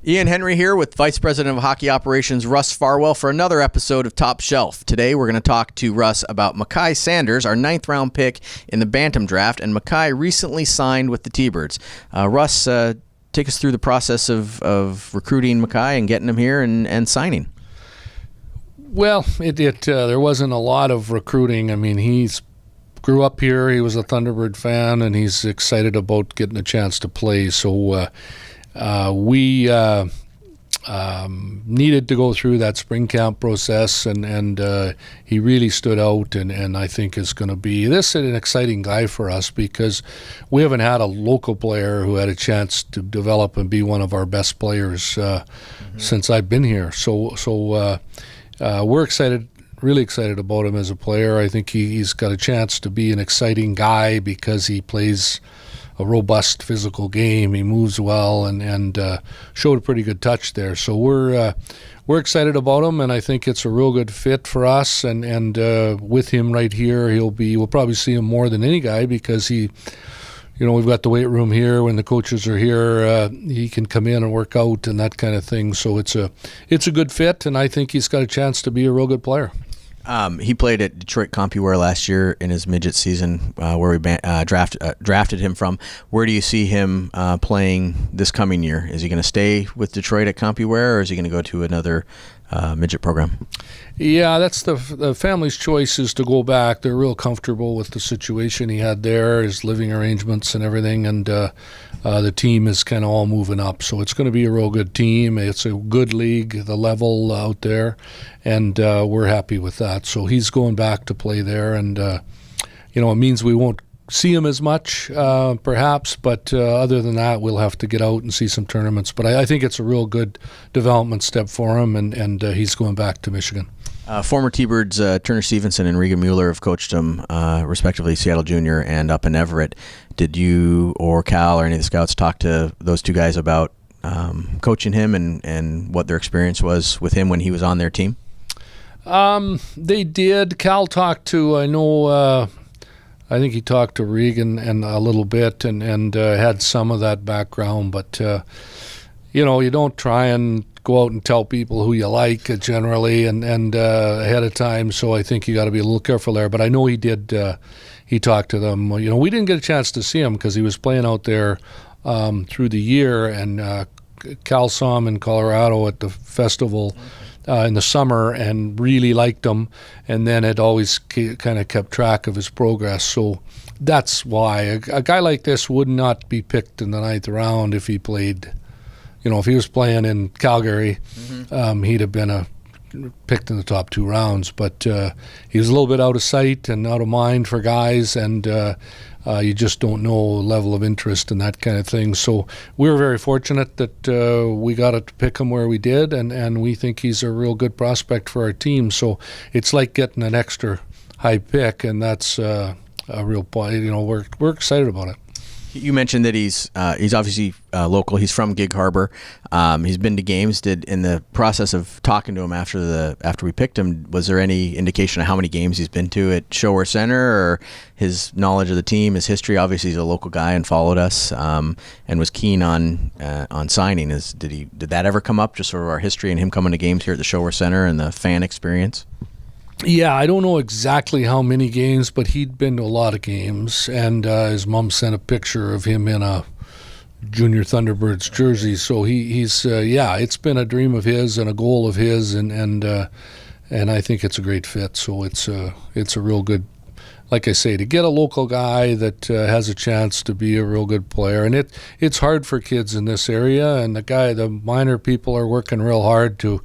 Ian Henry here with Vice President of Hockey Operations Russ Farwell for another episode of Top Shelf. Today we're going to talk to Russ about Mekai Sanders, our 9th round pick in the Bantam Draft, and Mekai recently signed with the T-Birds. Russ, take us through the process of recruiting Mekai and getting him here and signing. Well, there wasn't a lot of recruiting. I mean, he's grew up here. He was a Thunderbird fan, and he's excited about getting a chance to play. So we needed to go through that spring camp process, and he really stood out, and I think is going to be an exciting guy for us because we haven't had a local player who had a chance to develop and be one of our best players since I've been here. So we're excited. Really excited about him as a player. I think he's got a chance to be an exciting guy because he plays a robust physical game. He moves well and showed a pretty good touch there. So we're excited about him, and I think it's a real good fit for us. And with him right here, we'll probably see him more than any guy because we've got the weight room here. When the coaches are here, he can come in and work out and that kind of thing. So it's a good fit, and I think he's got a chance to be a real good player. He played at Detroit CompuWare last year in his midget season, where we drafted him from. Where do you see him playing this coming year? Is he going to stay with Detroit at CompuWare, or is he going to go to another midget program? Yeah, that's the family's choice is to go back. They're real comfortable with the situation he had there, his living arrangements and everything, and the team is kind of all moving up. So it's going to be a real good team. It's a good league, the level out there, and we're happy with that. So he's going back to play there, and it means we won't see him as much, perhaps, but other than that, we'll have to get out and see some tournaments. But I think it's a real good development step for him, and he's going back to Michigan. Former T-Birds Turner Stevenson and Regan Mueller have coached him, respectively, Seattle Junior and up in Everett. Did you or Cal or any of the scouts talk to those two guys about coaching him and what their experience was with him when he was on their team? They did. Cal talked to, I think he talked to Regan and a little bit and had some of that background, but you don't try and go out and tell people who you like generally and ahead of time, so I think you got to be a little careful there. But I know he did. He talked to them. We didn't get a chance to see him because he was playing out there through the year, and Cal saw him in Colorado at the festival in the summer and really liked him, and then had always kind of kept track of his progress. So that's why a guy like this would not be picked in the 9th round if he played. If he was playing in Calgary, he'd have been picked in the top 2 rounds. But he was a little bit out of sight and out of mind for guys, and you just don't know level of interest and that kind of thing. So we were very fortunate that we got to pick him where we did, and we think he's a real good prospect for our team. So it's like getting an extra high pick, and that's a real point. We're excited about it. You mentioned that he's obviously local. He's from Gig Harbor. He's been to games. In the process of talking to him after we picked him, was there any indication of how many games he's been to at Shower Center, or his knowledge of the team, his history? Obviously, he's a local guy and followed us and was keen on signing. Did that ever come up? Just sort of our history and him coming to games here at the Shower Center and the fan experience. Yeah, I don't know exactly how many games, but he'd been to a lot of games, and his mom sent a picture of him in a Junior Thunderbirds jersey. So he's it's been a dream of his and a goal of his, and I think it's a great fit. So it's a real good, like I say, to get a local guy that has a chance to be a real good player. And it's hard for kids in this area, and the minor people are working real hard to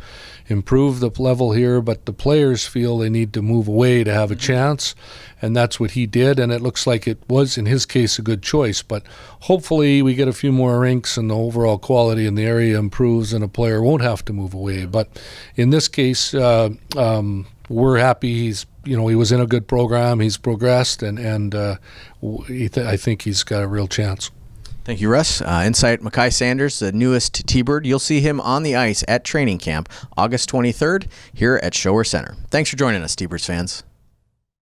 improve the level here, but the players feel they need to move away to have a chance, and that's what he did, and it looks like it was, in his case, a good choice. But hopefully we get a few more rinks and the overall quality in the area improves and a player won't have to move away. But in this case, we're happy he was in a good program, he's progressed, and I think he's got a real chance. Thank you, Russ. Insight Mekai Sanders, the newest T-Bird. You'll see him on the ice at training camp August 23rd here at Shower Center. Thanks for joining us, T-Birds fans.